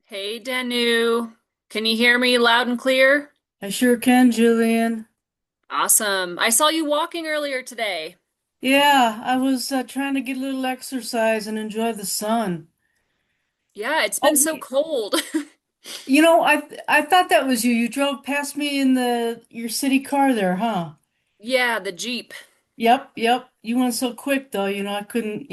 Hey, Danu. Can you hear me loud and clear? I sure can, Julian. Awesome. I saw you walking earlier today. Yeah, I was trying to get a little exercise and enjoy the sun. Yeah, it's been Oh, so cold. I thought that was you. You drove past me in the your city car there, huh? Yeah, the Jeep. Yep, yep. You went so quick though, I couldn't.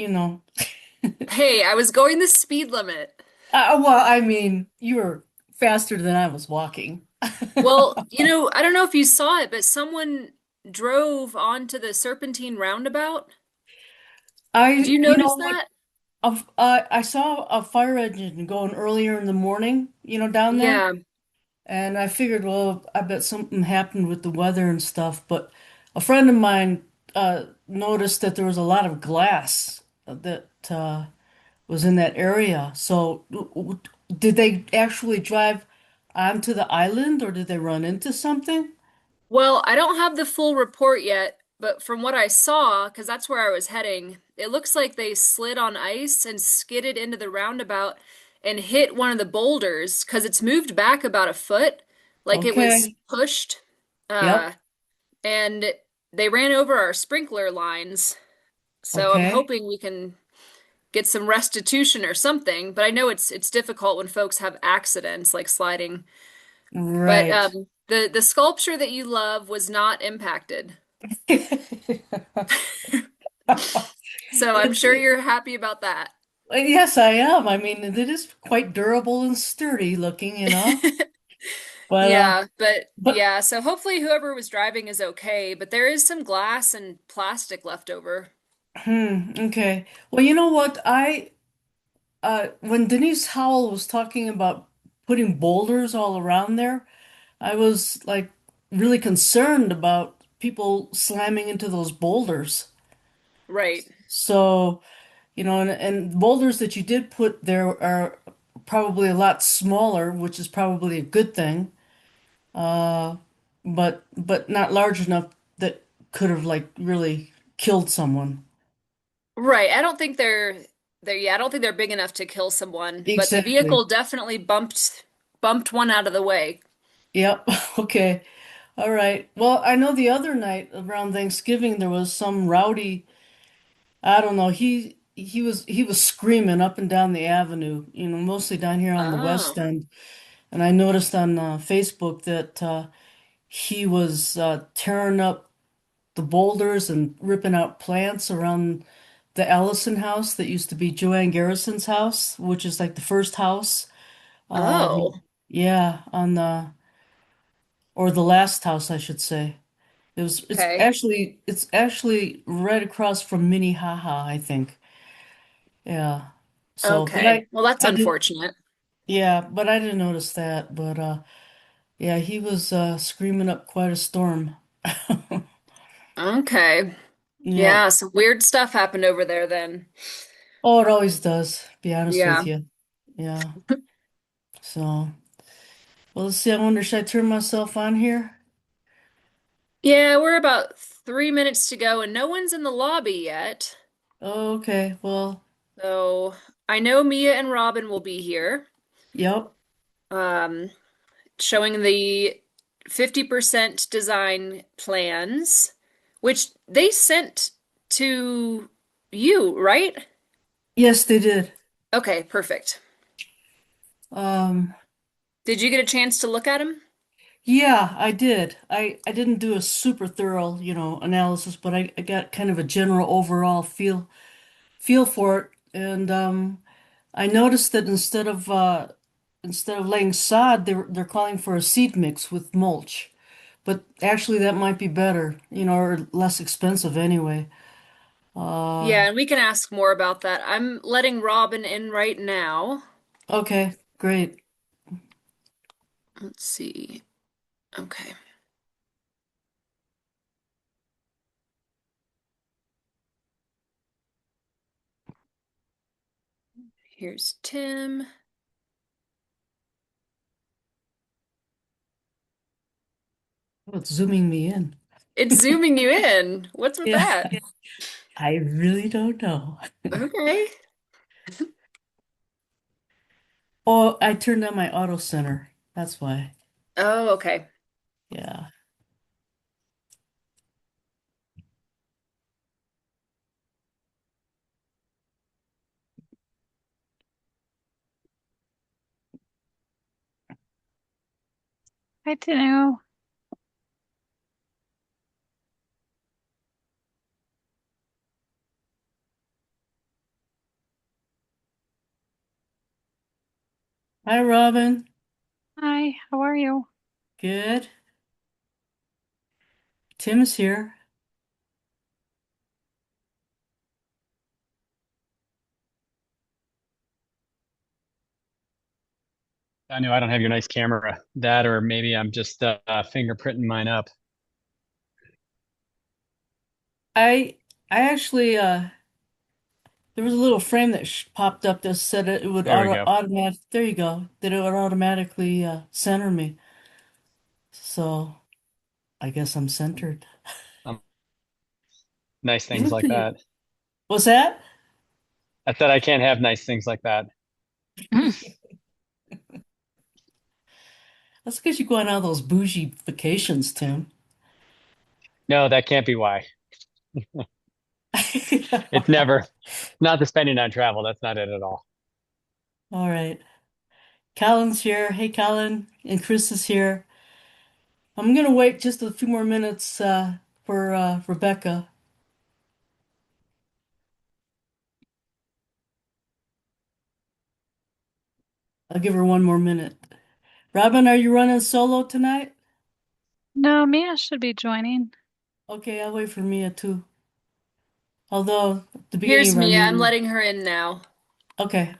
Hey, I was going the speed limit. Well, I mean, you were faster than I was walking. Well, I don't know if you saw it, but someone drove onto the Serpentine roundabout. Did you You know notice what? that? I saw a fire engine going earlier in the morning, down there. Yeah. And I figured, well, I bet something happened with the weather and stuff. But a friend of mine noticed that there was a lot of glass that was in that area. So, did they actually drive onto the island or did they run into something? Well, I don't have the full report yet, but from what I saw, because that's where I was heading, it looks like they slid on ice and skidded into the roundabout and hit one of the boulders because it's moved back about a foot, like it was Okay. pushed. Yep. Uh, and they ran over our sprinkler lines. So I'm Okay. hoping we can get some restitution or something, but I know it's difficult when folks have accidents like sliding. But Right. the sculpture that you love was not impacted. So I'm It's sure you're happy about that. yes, I am. I mean, it is quite durable and sturdy looking. But Yeah, but but yeah, so hopefully whoever was driving is okay, but there is some glass and plastic left over. okay. Well, you know what? I when Denise Howell was talking about putting boulders all around there, I was like really concerned about people slamming into those boulders. Right. So, and boulders that you did put there are probably a lot smaller, which is probably a good thing. Uh, but not large enough that could have like really killed someone. Right. I don't think they're yeah, I don't think they're big enough to kill someone, but the Exactly. vehicle definitely bumped one out of the way. Yep. Okay. All right. Well, I know the other night around Thanksgiving there was some rowdy, I don't know, he was screaming up and down the avenue, mostly down here on the West Oh. End. And I noticed on Facebook that he was tearing up the boulders and ripping out plants around the Ellison house that used to be Joanne Garrison's house, which is like the first house. Oh. Yeah, on the or the last house, I should say. Okay. It's actually right across from Minnehaha, I think. Yeah. So, but Okay. Well, that's I did unfortunate. yeah, but I didn't notice that. But yeah, he was screaming up quite a storm. Okay. Yeah. Yeah, some weird stuff happened over there then. Oh, it always does, to be honest with Yeah. you. Yeah. So, well, let's see. I wonder, should I turn myself on here? Yeah, we're about 3 minutes to go and no one's in the lobby yet. Oh, okay. Well, So I know Mia and Robin will be here, yep. um, showing the 50% design plans, which they sent to you, right? Yes, they did. Okay, perfect. Um, Did you get a chance to look at them? yeah, I did. I didn't do a super thorough, analysis, but I got kind of a general overall feel for it. And I noticed that instead of laying sod, they're calling for a seed mix with mulch. But actually that might be better, or less expensive anyway. Uh, Yeah, and we can ask more about that. I'm letting Robin in right now. okay, great. Let's see. Okay, here's Tim. Oh, it's zooming me in. It's zooming you in. What's with Yeah, that? I really don't know. Okay. Oh, I turned on my auto center. That's why. Oh, okay. Yeah. Hi, Tanu. Hi, Robin. Hi, how are you? Good. Tim is here. I know I don't have your nice camera. That, or maybe I'm just fingerprinting mine up. I I actually there was a little frame that sh popped up that said it would There we go. automatic. There you go. That it would automatically center me. So I guess I'm centered. Um, nice You things look like pretty. that. What's that? I said I can't have nice things like that. Mm. That's because you go on all those bougie vacations, Tim. No, that can't be why. It's never, not the spending on travel. That's not it at all. All right. Colin's here. Hey, Colin. And Chris is here. I'm gonna wait just a few more minutes for Rebecca. I'll give her one more minute. Robin, are you running solo tonight? No, Mia should be joining. Okay, I'll wait for Mia too. Although at the beginning Here's of our Mia. I'm meeting. letting her in now. Okay.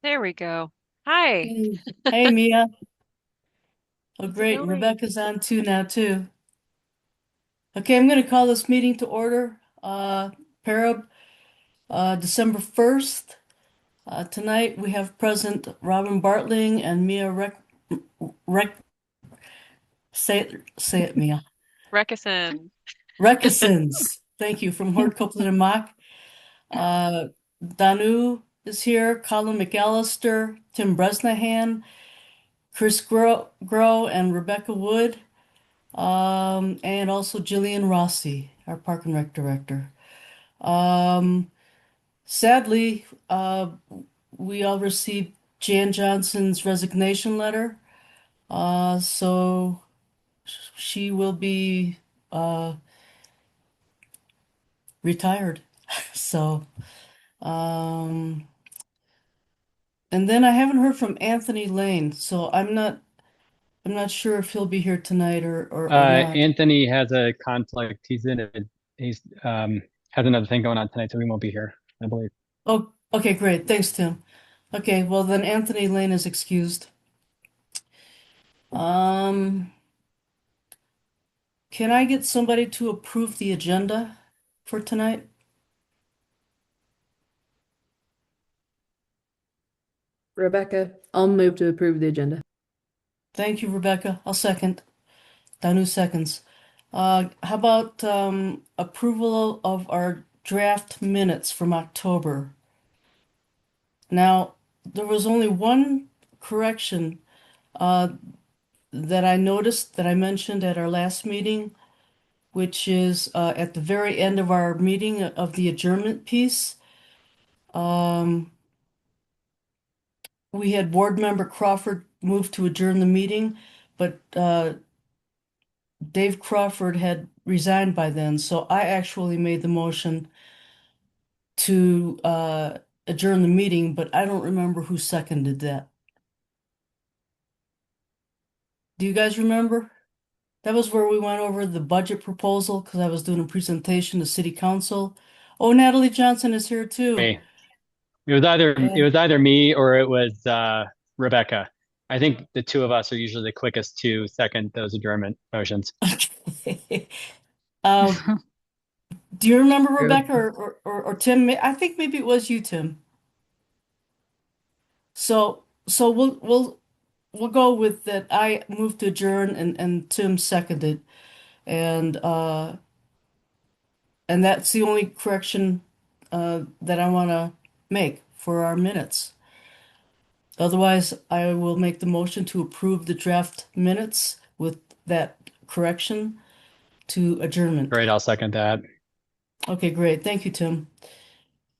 There we go. Hi, Hey, hey, Mia. Oh, how's it great. And going? Rebecca's on too now too. Okay, I'm gonna call this meeting to order. PARAB, December 1st. Tonight we have present Robin Bartling and Mia Rec say it, Mia. Rekison. Reckesons. Thank you from Hort Copeland and Mock. Uh, Danu is here, Colin McAllister, Tim Bresnahan, Chris Grow, and Rebecca Wood, and also Jillian Rossi, our Park and Rec director. Um, Sadly, we all received Jan Johnson's resignation letter, so she will be uh, retired. So, um, and then I haven't heard from Anthony Lane, so I'm not sure if he'll be here tonight or not. Anthony has a conflict. He's has another thing going on tonight, so he won't be here, I believe. Oh, okay, great. Thanks, Tim. Okay, well then Anthony Lane is excused. Um, can I get somebody to approve the agenda for tonight? Rebecca, I'll move to approve the agenda. Thank you, Rebecca. I'll second. Danu seconds. How about approval of our draft minutes from October? Now, there was only one correction uh, that I noticed that I mentioned at our last meeting, which is at the very end of our meeting of the adjournment piece. Um, we had board member Crawford move to adjourn the meeting, but Dave Crawford had resigned by then, so I actually made the motion to adjourn the meeting, but I don't remember who seconded that. Do you guys remember? That was where we went over the budget proposal because I was doing a presentation to City Council. Oh, Natalie Johnson is here too. Me. It was either me or it was Rebecca. I think the two of us are usually the quickest to second those adjournment motions. Okay. Uh, do you remember True. Rebecca or Tim? I think maybe it was you, Tim. So we'll go with that. I moved to adjourn and Tim seconded. And and that's the only correction that I want to make for our minutes. Otherwise, I will make the motion to approve the draft minutes with that correction to adjournment. Great, I'll second that. Okay, great. Thank you, Tim.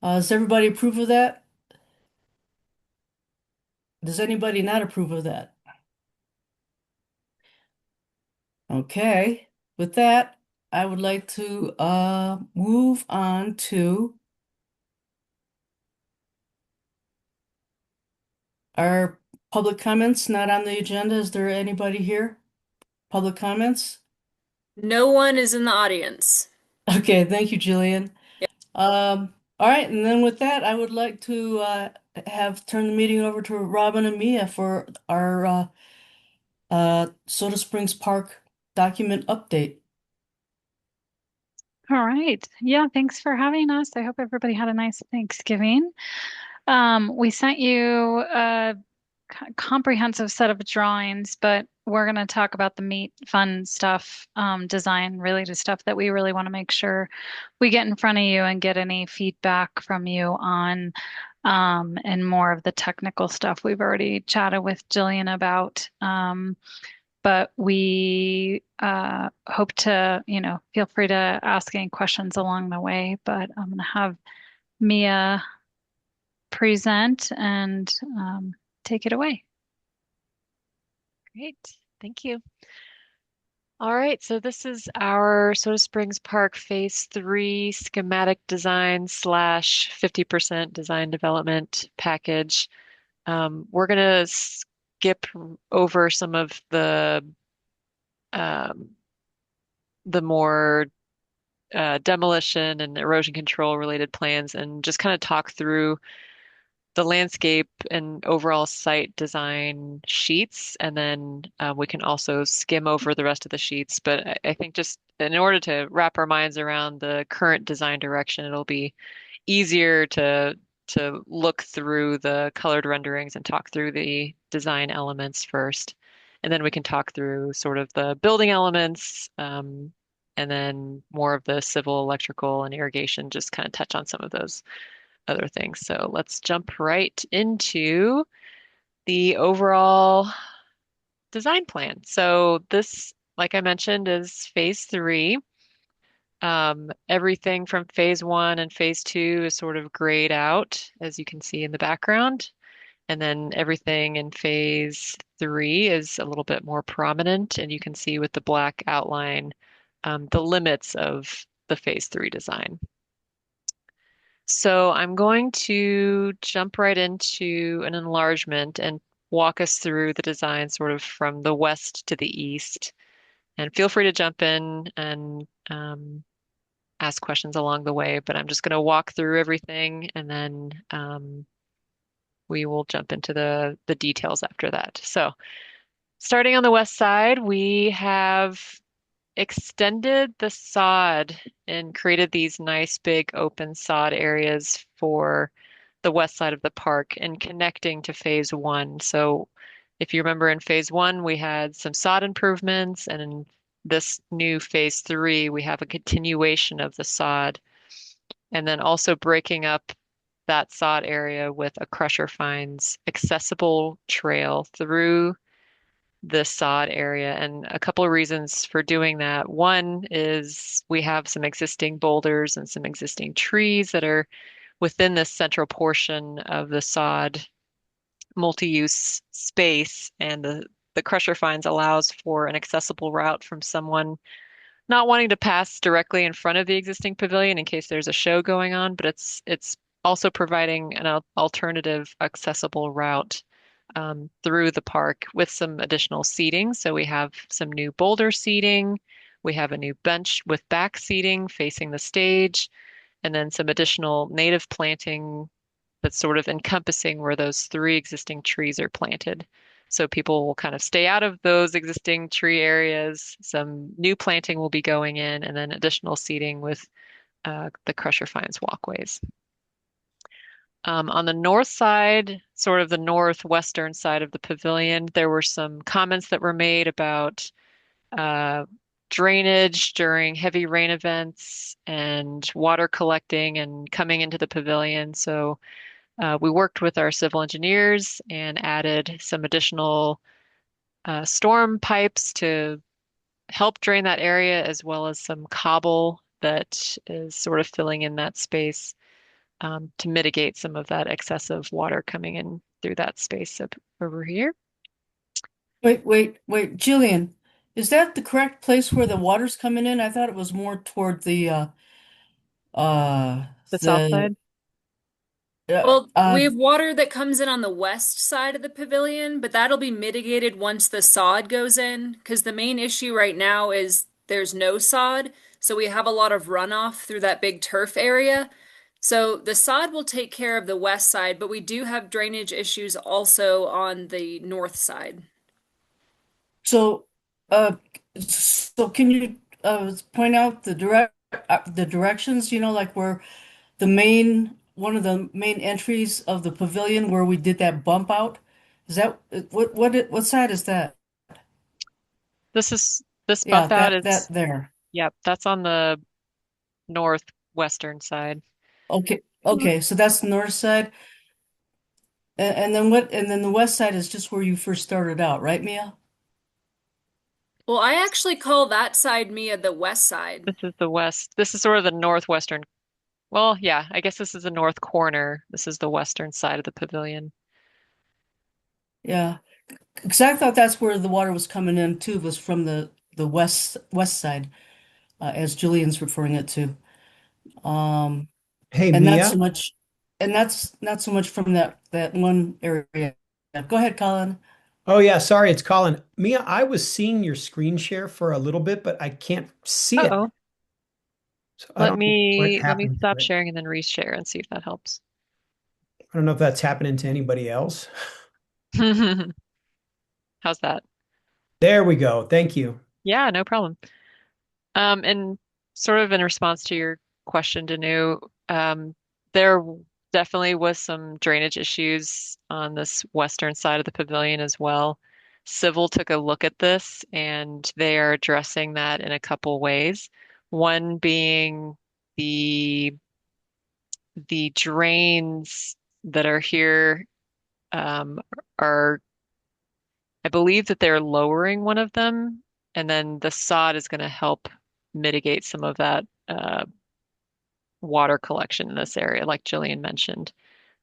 Does everybody approve of that? Does anybody not approve of that? Okay. With that, I would like to move on to our public comments not on the agenda. Is there anybody here? Public comments? No one is in the audience. Okay, thank you, Jillian. All right, and then with that, I would like to have turn the meeting over to Robin and Mia for our Soda Springs Park document update. All right. Yeah, thanks for having us. I hope everybody had a nice Thanksgiving. We sent you a comprehensive set of drawings, but we're going to talk about the meat, fun stuff, design related stuff that we really want to make sure we get in front of you and get any feedback from you on, and more of the technical stuff we've already chatted with Jillian about. But we hope to, feel free to ask any questions along the way. But I'm going to have Mia present and take it away. Great, thank you. All right, so this is our Soda Springs Park Phase 3 schematic design slash 50% design development package. We're gonna skip over some of um, the more demolition and erosion control related plans and just kind of talk through the landscape and overall site design sheets, and then we can also skim over the rest of the sheets. But I think just in order to wrap our minds around the current design direction, it'll be easier to look through the colored renderings and talk through the design elements first. And then we can talk through sort of the building elements, and then more of the civil, electrical, and irrigation, just kind of touch on some of those other things. So let's jump right into the overall design plan. So this, like I mentioned, is phase 3. Everything from phase 1 and phase 2 is sort of grayed out, as you can see in the background. And then everything in phase 3 is a little bit more prominent, and you can see with the black outline the limits of the phase 3 design. So I'm going to jump right into an enlargement and walk us through the design sort of from the west to the east. And feel free to jump in and ask questions along the way, but I'm just going to walk through everything, and then we will jump into the details after that. So starting on the west side, we have extended the sod and created these nice big open sod areas for the west side of the park and connecting to phase 1. So if you remember, in phase 1, we had some sod improvements, and in this new phase 3, we have a continuation of the sod, and then also breaking up that sod area with a crusher fines accessible trail through the sod area. And a couple of reasons for doing that. One is we have some existing boulders and some existing trees that are within this central portion of the sod multi-use space, and the crusher fines allows for an accessible route from someone not wanting to pass directly in front of the existing pavilion in case there's a show going on, but it's also providing an alternative accessible route through the park with some additional seating. So we have some new boulder seating, we have a new bench with back seating facing the stage, and then some additional native planting that's sort of encompassing where those 3 existing trees are planted. So people will kind of stay out of those existing tree areas. Some new planting will be going in, and then additional seating with the crusher fines walkways. On the north side, sort of the northwestern side of the pavilion, there were some comments that were made about uh, drainage during heavy rain events and water collecting and coming into the pavilion. So we worked with our civil engineers and added some additional storm pipes to help drain that area, as well as some cobble that is sort of filling in that space to mitigate some of that excessive water coming in through that space up over here. Wait, Jillian, is that the correct place where the water's coming in? I thought it was more toward uh The south the side. uh, Well, uh we have water that comes in on the west side of the pavilion, but that'll be mitigated once the sod goes in, because the main issue right now is there's no sod, so we have a lot of runoff through that big turf area. So the sod will take care of the west side, but we do have drainage issues also on the north side. so uh so can you point out the directions, like where one of the main entries of the pavilion where we did that bump out? Is that what side is that? This Yeah, bump out that is, there. yep, that's on the northwestern side. Okay. Okay, so that's the north side. And then and then the west side is just where you first started out, right, Mia? Well, I actually call that side Mia the west side. This is the west. This is sort of the northwestern. Well, yeah, I guess this is the north corner. This is the western side of the pavilion. Yeah. Because I thought that's where the water was coming in too, was from the west side, as Julian's referring it to. Um, Hey, and not so Mia. much, and that's not so much from that one area. Yeah, go ahead, Colin. Oh, yeah, sorry, it's Colin. Mia, I was seeing your screen share for a little bit, but I can't see it. Uh-oh. So I don't know what Let me happened to stop it. sharing and then reshare and see if that helps. I don't know if that's happening to anybody else. How's that? There we go. Thank you. Yeah, no problem. And sort of in response to your question, Danu, there definitely was some drainage issues on this western side of the pavilion as well. Civil took a look at this and they are addressing that in a couple ways. One being the the drains that are here um, are, I believe that they're lowering one of them, and then the sod is going to help mitigate some of that water collection in this area, like Jillian mentioned.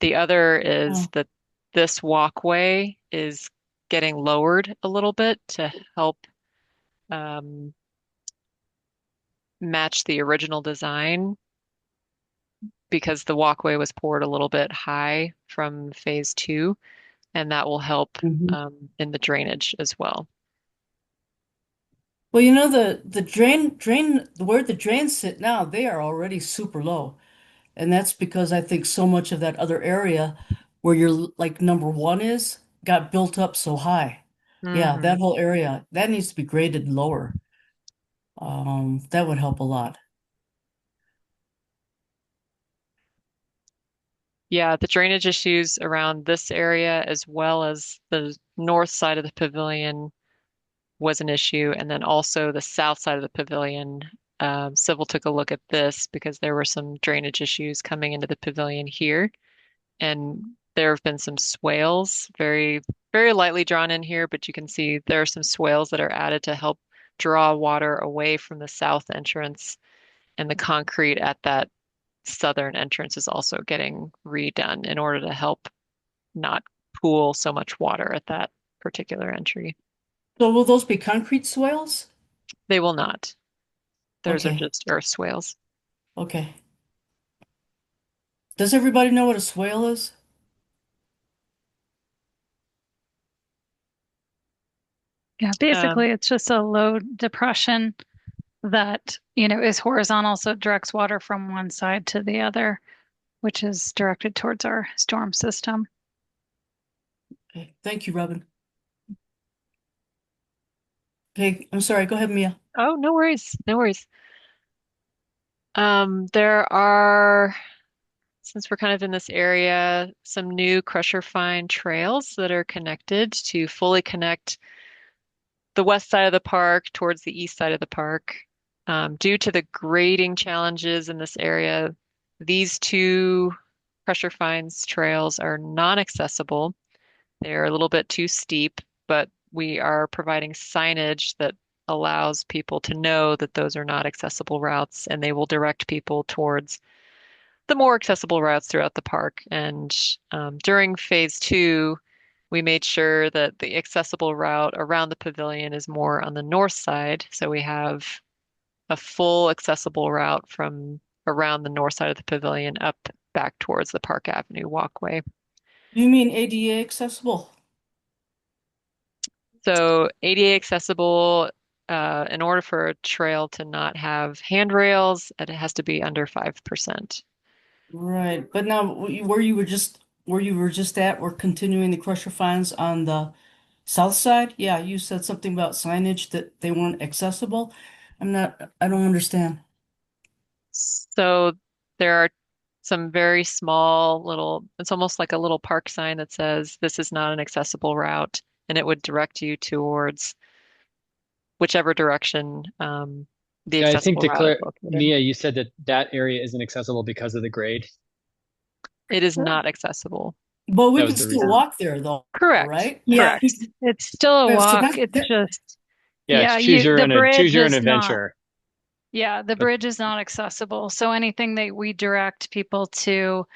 The other is Oh. that this walkway is getting lowered a little bit to help um, match the original design because the walkway was poured a little bit high from phase two, and that will help Mhm. in the drainage as well. Well, the drain where the drains sit now, they are already super low. And that's because I think so much of that other area where your like number one is got built up so high. Yeah, Hmm. that whole area that needs to be graded lower. That would help a lot. Yeah, the drainage issues around this area as well as the north side of the pavilion was an issue. And then also the south side of the pavilion. Civil took a look at this because there were some drainage issues coming into the pavilion here. And there have been some swales, very, very lightly drawn in here, but you can see there are some swales that are added to help draw water away from the south entrance. And the concrete at that southern entrance is also getting redone in order to help not pool so much water at that particular entry. So will those be concrete swales? They will not. Those are Okay, just earth swales. okay. Does everybody know what a swale is? Yeah, Um, basically it's just a low depression that, is horizontal, so it directs water from one side to the other, which is directed towards our storm system. Okay, thank you, Robin. Okay, I'm sorry. Go ahead, Mia. oh, no worries, no worries. There are since we're kind of in this area, some new crusher fine trails that are connected to fully connect the west side of the park towards the east side of the park. Due to the grading challenges in this area, these two pressure fines trails are non-accessible. They're a little bit too steep, but we are providing signage that allows people to know that those are not accessible routes, and they will direct people towards the more accessible routes throughout the park. And during phase two, we made sure that the accessible route around the pavilion is more on the north side. So we have a full accessible route from around the north side of the pavilion up back towards the Park Avenue walkway. You mean ADA accessible? So ADA accessible, in order for a trail to not have handrails, it has to be under 5%. Right. But now where you were just at, we're continuing the crusher fines on the south side? Yeah, you said something about signage that they weren't accessible. I don't understand. So there are some very small little, it's almost like a little park sign that says this is not an accessible route, and it would direct you towards whichever direction the Yeah, I think accessible to route is clear, located. Mia, you said that that area isn't accessible because of the grade. It is not accessible. But we That was could the still reason. walk there though, Correct. right? Yeah, Correct. it's still a So walk. that, It's that just, Yeah, it's yeah, the choose bridge your own is not. adventure. Yeah, the But bridge is not accessible. So anything that we direct people to,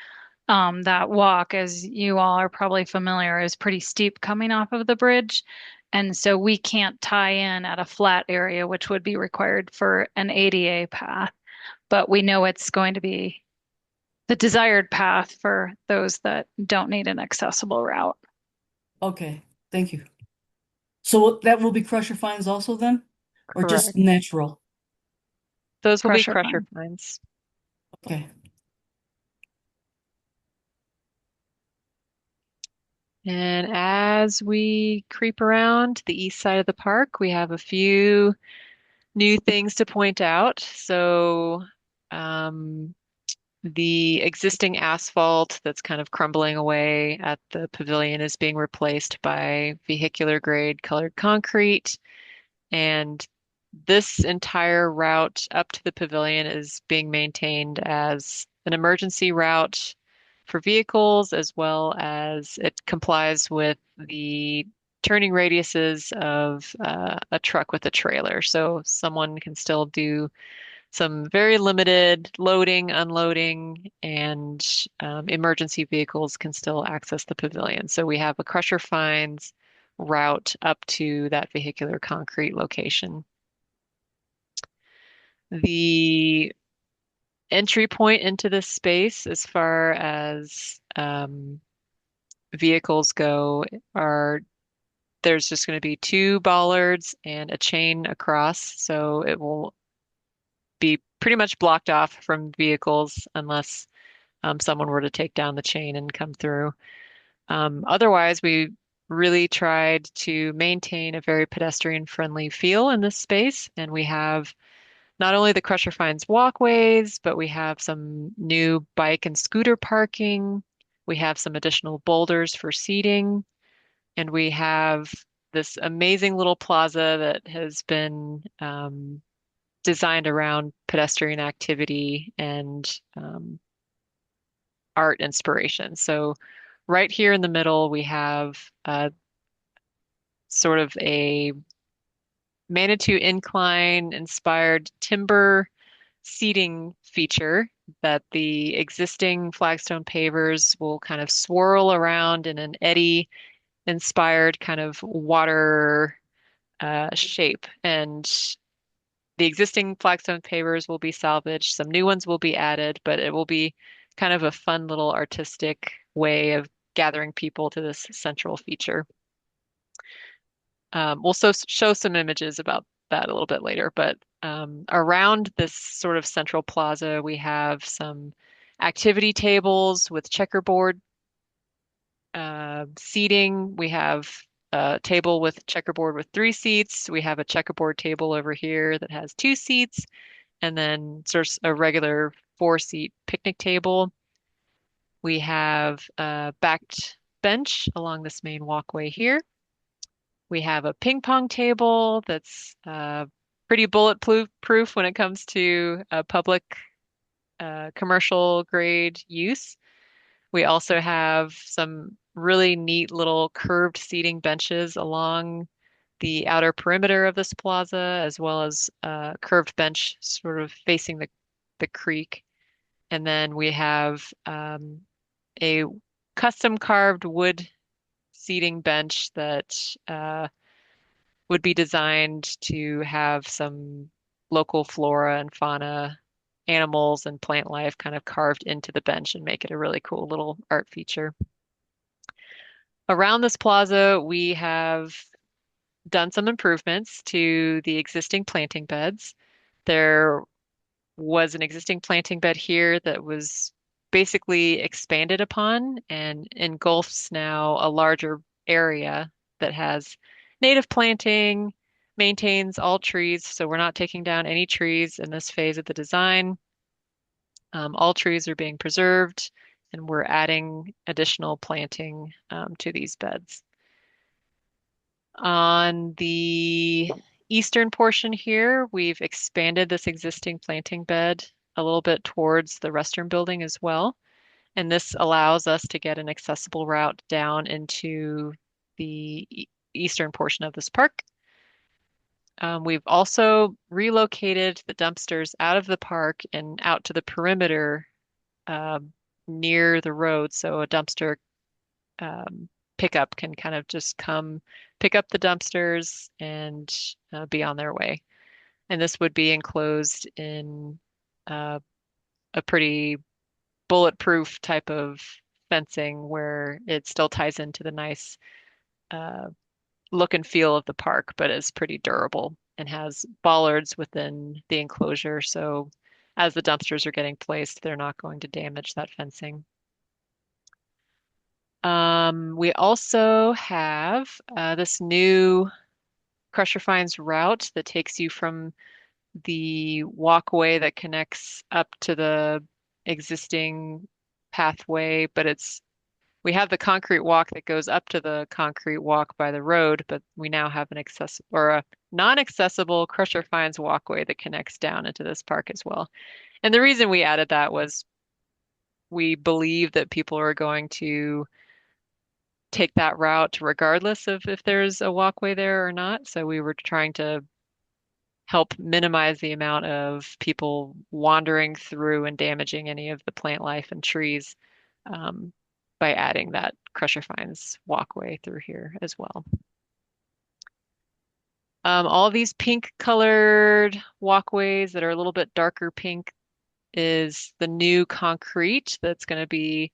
that walk, as you all are probably familiar, is pretty steep coming off of the bridge. And so we can't tie in at a flat area, which would be required for an ADA path. But we know it's going to be the desired path for those that don't need an accessible route. okay, thank you. So that will be crusher fines also then? Or just Correct. natural? Those will be Crusher crusher fine. fines. Okay. And as we creep around the east side of the park, we have a few new things to point out. So, um, the existing asphalt that's kind of crumbling away at the pavilion is being replaced by vehicular grade colored concrete. And this entire route up to the pavilion is being maintained as an emergency route for vehicles, as well as it complies with the turning radiuses of a truck with a trailer. So someone can still do some very limited loading, unloading, and emergency vehicles can still access the pavilion. So we have a crusher fines route up to that vehicular concrete location. The entry point into this space, as far as vehicles go, are there's just going to be two bollards and a chain across, so it will be pretty much blocked off from vehicles unless someone were to take down the chain and come through. Otherwise, we really tried to maintain a very pedestrian-friendly feel in this space, and we have not only the Crusher Finds walkways, but we have some new bike and scooter parking. We have some additional boulders for seating, and we have this amazing little plaza that has been designed around pedestrian activity and art inspiration. So right here in the middle, we have sort of a Manitou Incline inspired timber seating feature that the existing flagstone pavers will kind of swirl around in an eddy inspired kind of water shape. And the existing flagstone pavers will be salvaged, some new ones will be added, but it will be kind of a fun little artistic way of gathering people to this central feature. We'll show some images about that a little bit later, but around this sort of central plaza, we have some activity tables with checkerboard seating. We have a table with checkerboard with 3 seats. We have a checkerboard table over here that has 2 seats, and then sort of a regular 4-seat picnic table. We have a backed bench along this main walkway here. We have a ping pong table that's pretty bulletproof when it comes to public commercial grade use. We also have some really neat little curved seating benches along the outer perimeter of this plaza, as well as a curved bench sort of facing the creek. And then we have a custom carved wood seating bench that would be designed to have some local flora and fauna, animals and plant life kind of carved into the bench and make it a really cool little art feature. Around this plaza, we have done some improvements to the existing planting beds. There was an existing planting bed here that was basically expanded upon and engulfs now a larger area that has native planting, maintains all trees. So we're not taking down any trees in this phase of the design. All trees are being preserved, and we're adding additional planting to these beds. On the eastern portion here, we've expanded this existing planting bed a little bit towards the restroom building as well. And this allows us to get an accessible route down into the eastern portion of this park. We've also relocated the dumpsters out of the park and out to the perimeter near the road. So a dumpster pickup can kind of just come pick up the dumpsters and be on their way. And this would be enclosed in uh, a pretty bulletproof type of fencing where it still ties into the nice uh, look and feel of the park, but is pretty durable and has bollards within the enclosure. So as the dumpsters are getting placed, they're not going to damage that fencing. We also have this new Crusher Finds route that takes you from the walkway that connects up to the existing pathway, but we have the concrete walk that goes up to the concrete walk by the road, but we now have an accessible or a non-accessible Crusher Finds walkway that connects down into this park as well. And the reason we added that was we believe that people are going to take that route regardless of if there's a walkway there or not. So we were trying to help minimize the amount of people wandering through and damaging any of the plant life and trees um, by adding that Crusher Finds walkway through here as well. All these pink colored walkways that are a little bit darker pink is the new concrete that's going to be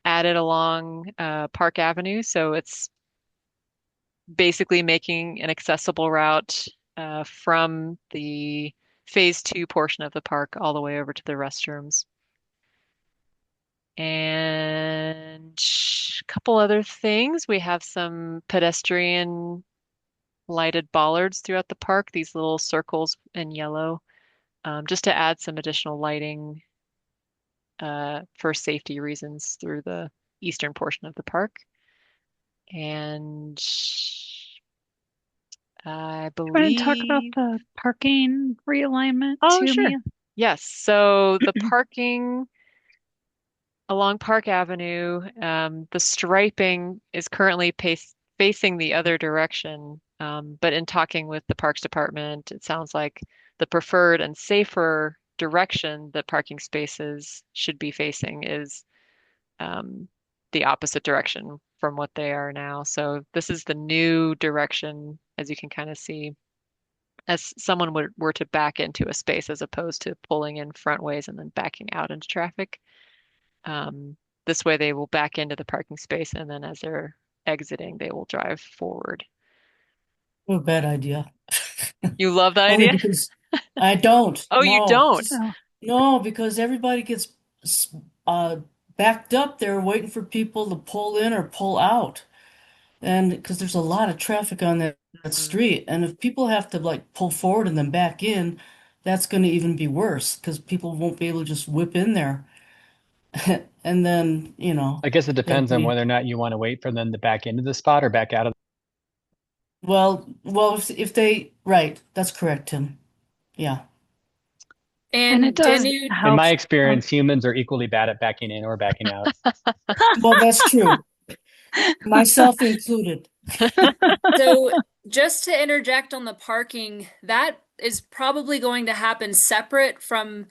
added along Park Avenue. So it's basically making an accessible route from the phase two portion of the park all the way over to the restrooms. And a couple other things. We have some pedestrian lighted bollards throughout the park, these little circles in yellow, just to add some additional lighting for safety reasons through the eastern portion of the park. And I You want to talk about believe. the parking realignment Oh, too, sure. Mia? Yes. So the parking along Park Avenue, the striping is currently facing the other direction. But in talking with the Parks Department, it sounds like the preferred and safer direction that parking spaces should be facing is um, the opposite direction from what they are now. So this is the new direction, as you can kind of see, as someone were to back into a space as opposed to pulling in front ways and then backing out into traffic. Um, this way they will back into the parking space and then as they're exiting, they will drive forward. Oh, bad idea. You love that Only idea? because I don't. Oh, you No, don't. just Oh, no, because everybody gets uh backed up there waiting for people to pull in or pull out. And because there's a lot of traffic on that Mhm. street, and if people have to like pull forward and then back in, that's going to even be worse because people won't be able to just whip in there. And then, I guess it there'd depends on be, whether or not you want to wait for them to back into the spot or back out of. well, if they, right, that's correct, Tim. Yeah. And it And does didn't you In help. my Oh, experience, humans are equally bad at backing in or backing out. Well, that's true. Myself included. So, just to interject on the parking, that is probably going to happen separate from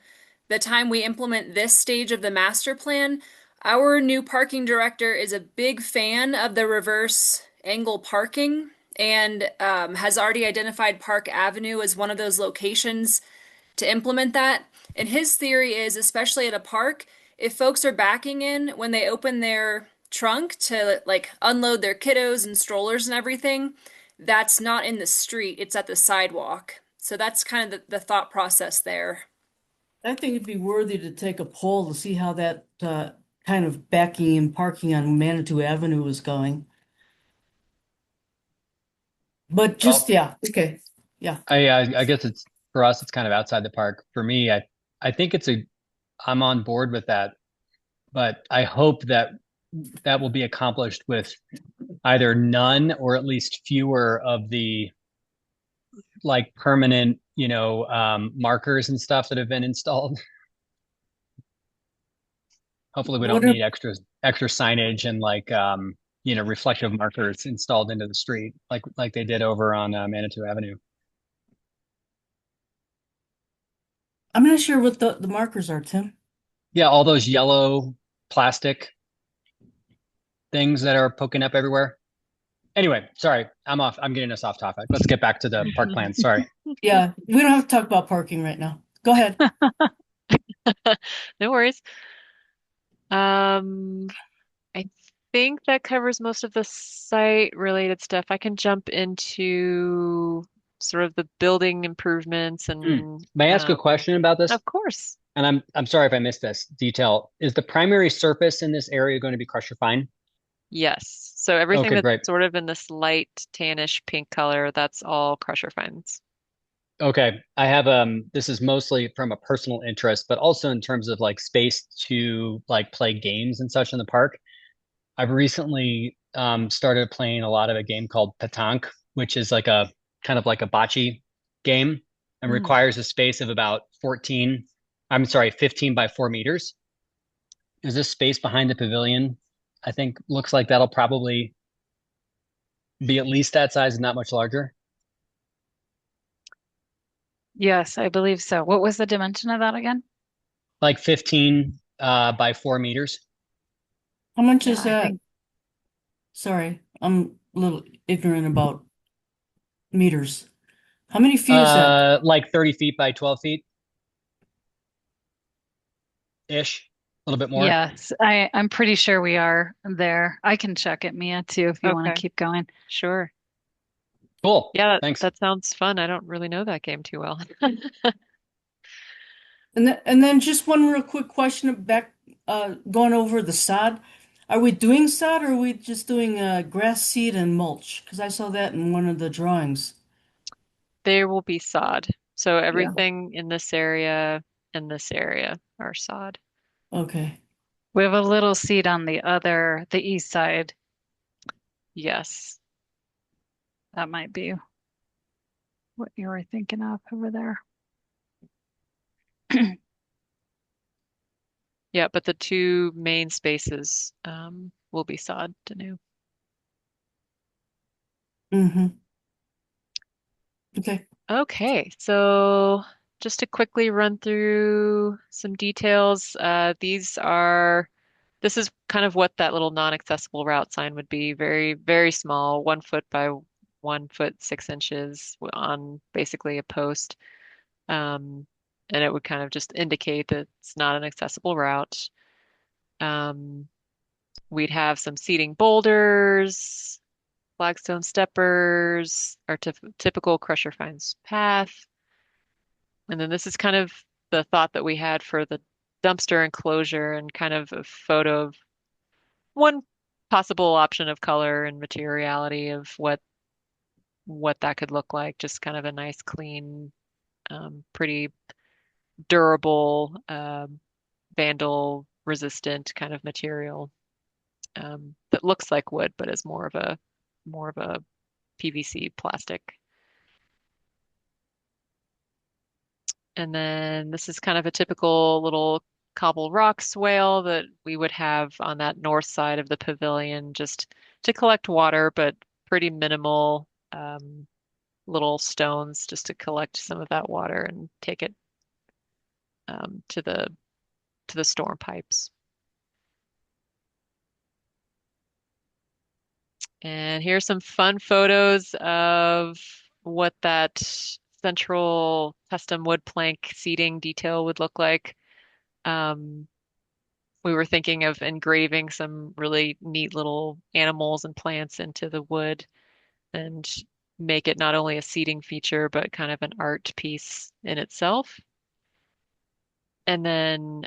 the time we implement this stage of the master plan. Our new parking director is a big fan of the reverse angle parking and has already identified Park Avenue as one of those locations to implement that. And his theory is, especially at a park, if folks are backing in when they open their trunk to like unload their kiddos and strollers and everything, that's not in the street, it's at the sidewalk. So that's kind of the thought process there. I think it'd be worthy to take a poll to see how that kind of backing and parking on Manitou Avenue is going. But just, Well, yeah, okay. Yeah. I guess it's for us, it's kind of outside the park. For me, I think I'm on board with that, but I hope that that will be accomplished with either none or at least fewer of the like permanent, markers and stuff that have been installed. Hopefully, we What don't are, need extra signage and like reflective markers installed into the street like they did over on Manitou Avenue. I'm not sure what the markers are, Tim. Yeah, all those yellow plastic things that are poking up everywhere. Anyway, sorry, I'm off. I'm getting us off topic. Let's get back to the park plans. Sorry. Yeah, we don't have to talk about parking right now. Go ahead. No worries. Um, I think that covers most of the site related stuff. I can jump into sort of the building improvements Hmm. and May I ask a question about this? of course. And I'm sorry if I missed this detail. Is the primary surface in this area going to be crusher fine? Yes. So everything Okay, that's great. sort of in this light tannish pink color, that's all crusher fines. Okay. I have this is mostly from a personal interest, but also in terms of like space to like play games and such in the park. I've recently started playing a lot of a game called Petanque, which is like a kind of like a bocce game and Mm. requires a space of about 15 by 4 meters. Is this space behind the pavilion? I think looks like that'll probably be at least that size and not much larger. yes, I believe so. What was the dimension of that again? Like 15 by 4 meters. How much Yeah, is I that? think Sorry, I'm a little ignorant about meters. How many feet is that? Like 30 feet by 12 feet ish, a little bit more. yes, I'm pretty sure we are there. I can check it, Mia, too, if you want to Okay, keep going. sure. Cool. Yeah, Thanks. that sounds fun. I don't really know that game too well. And then just one real quick question back, going over the sod. Are we doing sod or are we just doing grass seed and mulch? Because I saw that in one of the drawings. There will be sod. So Yeah. everything in this area and this area are sod. Okay. We have a little seat on the east side. Yes. That might be what you were thinking of over there. Yeah, but the two main spaces will be sod to new. Mm-hmm. Okay. Okay, so just to quickly run through some details, this is kind of what that little non-accessible route sign would be. Very, very small, 1 foot by 1 foot 6 inches on basically a post. Um, and it would kind of just indicate that it's not an accessible route. Um, we'd have some seating boulders, flagstone steppers, our typical crusher finds path. And then this is kind of the thought that we had for the dumpster enclosure and kind of a photo of one possible option of color and materiality of what that could look like. Just kind of a nice, clean, pretty durable, vandal resistant kind of material that looks like wood, but is more of a PVC plastic. And then this is kind of a typical little cobble rock swale that we would have on that north side of the pavilion just to collect water, but pretty minimal little stones just to collect some of that water and take it to the storm pipes. And here's some fun photos of what that central custom wood plank seating detail would look like. Um, we were thinking of engraving some really neat little animals and plants into the wood and make it not only a seating feature, but kind of an art piece in itself. And then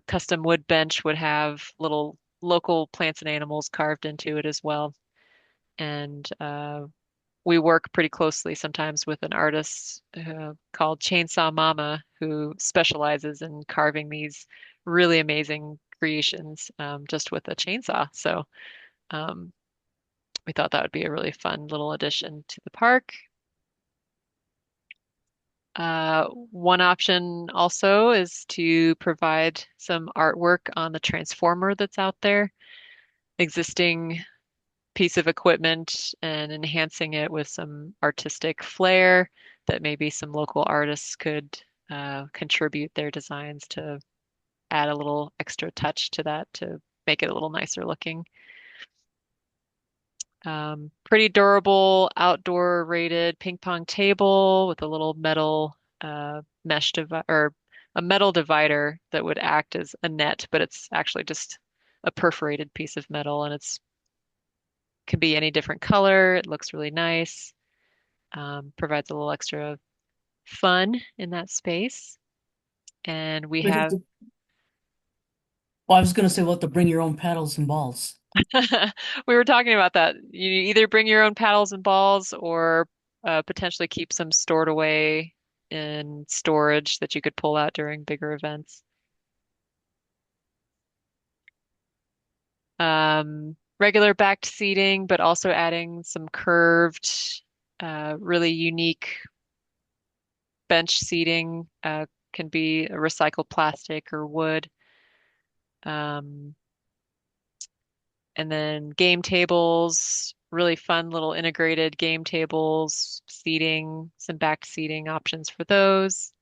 custom wood bench would have little local plants and animals carved into it as well. And we work pretty closely sometimes with an artist called Chainsaw Mama who specializes in carving these really amazing creations just with a chainsaw. So um, we thought that would be a really fun little addition to the park. One option also is to provide some artwork on the transformer that's out there, existing piece of equipment, and enhancing it with some artistic flair that maybe some local artists could contribute their designs to add a little extra touch to that to make it a little nicer looking. Pretty durable outdoor rated ping pong table with a little metal mesh or a metal divider that would act as a net, but it's actually just a perforated piece of metal and it's can be any different color. It looks really nice. Provides a little extra fun in that space. And we We'd have have to, well, I was going to say, we'll have to bring your own paddles and balls. we were talking about that. You either bring your own paddles and balls or potentially keep some stored away in storage that you could pull out during bigger events. Regular backed seating, but also adding some curved, really unique bench seating. Can be a recycled plastic or wood. Um, And then game tables, really fun little integrated game tables, seating, some back seating options for those,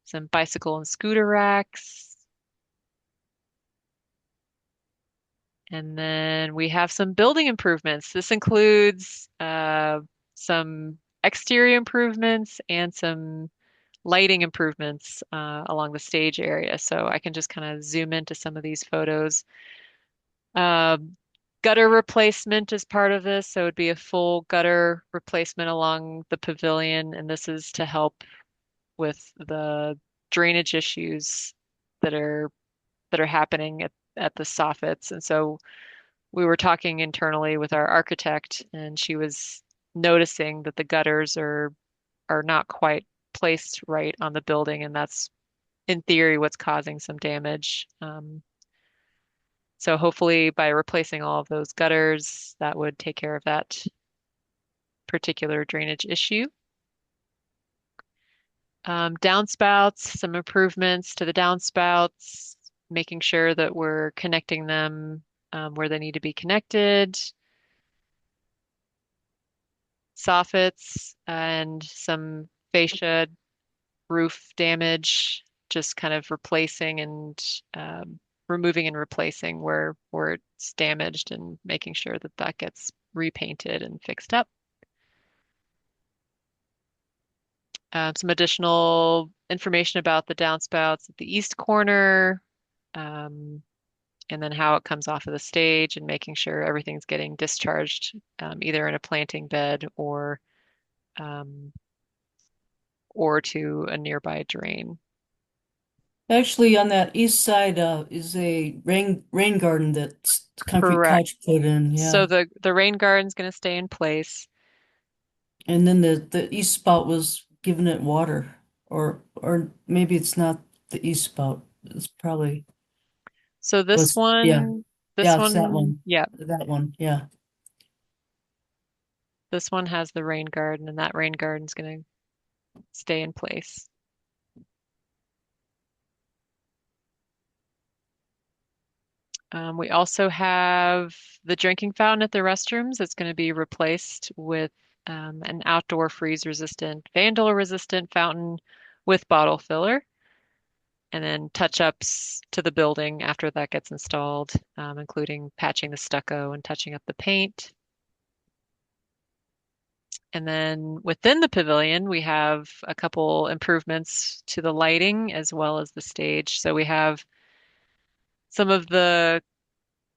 some bicycle and scooter racks. And then we have some building improvements. This includes some exterior improvements and some lighting improvements along the stage area. So I can just kind of zoom into some of these photos. Um, Gutter replacement is part of this, so it would be a full gutter replacement along the pavilion, and this is to help with the drainage issues that are happening at the soffits. And so we were talking internally with our architect, and she was noticing that the gutters are not quite placed right on the building, and that's in theory what's causing some damage. So hopefully by replacing all of those gutters, that would take care of that particular drainage issue. Downspouts, some improvements to the downspouts, making sure that we're connecting them where they need to be connected. Soffits and some fascia roof damage, just kind of replacing and removing and replacing where it's damaged and making sure that that gets repainted and fixed up. Some additional information about the downspouts at the east corner, um, and then how it comes off of the stage and making sure everything's getting discharged either in a planting bed um, or to a nearby drain. Actually, on that east side is a rain garden that's concrete Correct. couch put in, So yeah. the rain garden's going to stay in place. And then the east spout was giving it water, or maybe it's not the east spout. It's probably So was yeah. this Yeah, it's that one, one. yeah, That one. Yeah. this one has the rain garden, and that rain garden's going to stay in place. We also have the drinking fountain at the restrooms that's going to be replaced with an outdoor freeze-resistant, vandal-resistant fountain with bottle filler, and then touch-ups to the building after that gets installed, including patching the stucco and touching up the paint. And then within the pavilion, we have a couple improvements to the lighting as well as the stage. So we have some of the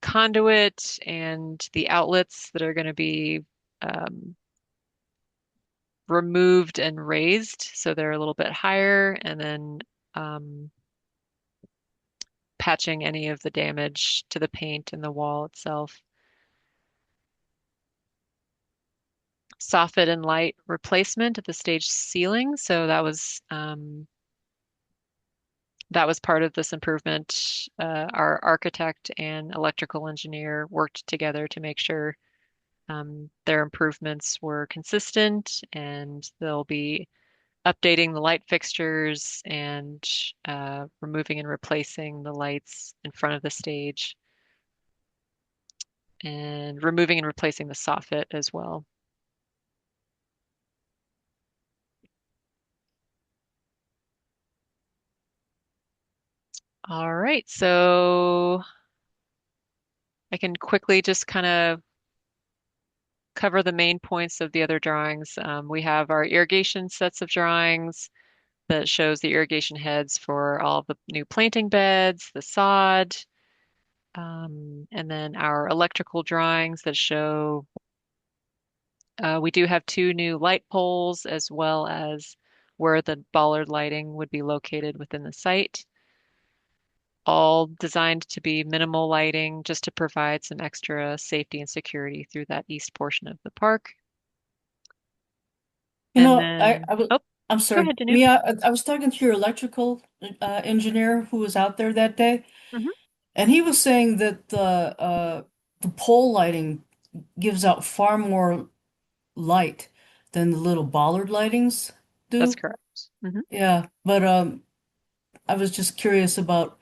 conduit and the outlets that are going to be um, removed and raised. So they're a little bit higher, and then um, patching any of the damage to the paint and the wall itself. Soffit and light replacement at the stage ceiling. So that was part of this improvement. Our architect and electrical engineer worked together to make sure their improvements were consistent, and they'll be updating the light fixtures and removing and replacing the lights in front of the stage, and removing and replacing the soffit as well. All right, so I can quickly just kind of cover the main points of the other drawings. We have our irrigation sets of drawings that shows the irrigation heads for all the new planting beds, the sod, and then our electrical drawings that show we do have two new light poles as well as where the bollard lighting would be located within the site. All designed to be minimal lighting just to provide some extra safety and security through that east portion of the park. You And know, then, oh, I'm go sorry, ahead, Danu. Mia. I was talking to your electrical engineer who was out there that day, Hmm. and he was saying that the pole lighting gives out far more light than the little bollard lightings That's do. correct. Hmm. Yeah, but I was just curious about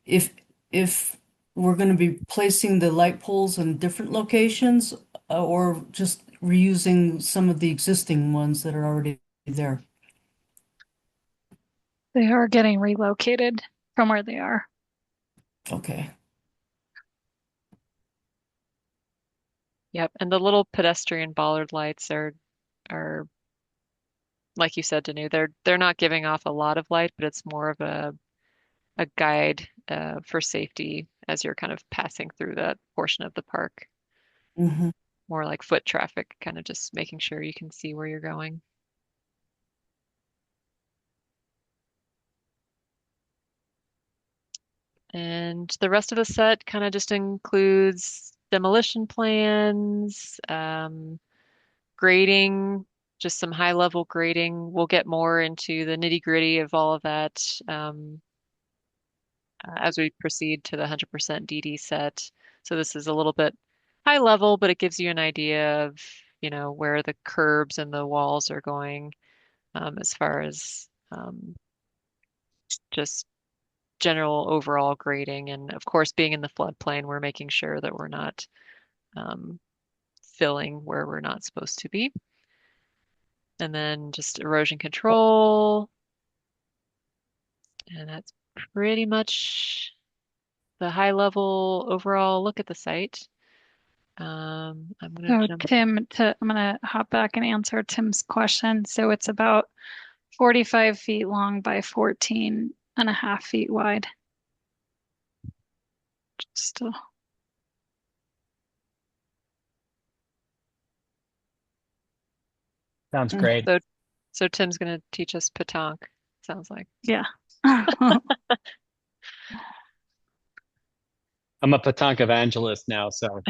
if if we're going to be placing the light poles in different locations or just reusing some of the existing ones that are already there. They are getting relocated from where they are. Okay. Yep. And the little pedestrian bollard lights are like you said, Danu, they're not giving off a lot of light, but it's more of a guide for safety as you're kind of passing through that portion of the park. Hmm. More like foot traffic, kind of just making sure you can see where you're going. And the rest of the set kind of just includes demolition plans, grading, just some high level grading. We'll get more into the nitty gritty of all of that as we proceed to the 100% DD set. So this is a little bit high level, but it gives you an idea of, where the curbs and the walls are going as far as just general overall grading. And of course, being in the floodplain, we're making sure that we're not um, filling where we're not supposed to be. And then just erosion control. And that's pretty much the high level overall look at the site. I'm going to So jump. I'm gonna hop back and answer Tim's question. So it's about 45 feet long by 14 and a half feet wide. Just Sounds Mm. great. So Tim's going to teach us petanque, sounds like. yeah. I'm a petanque evangelist now, so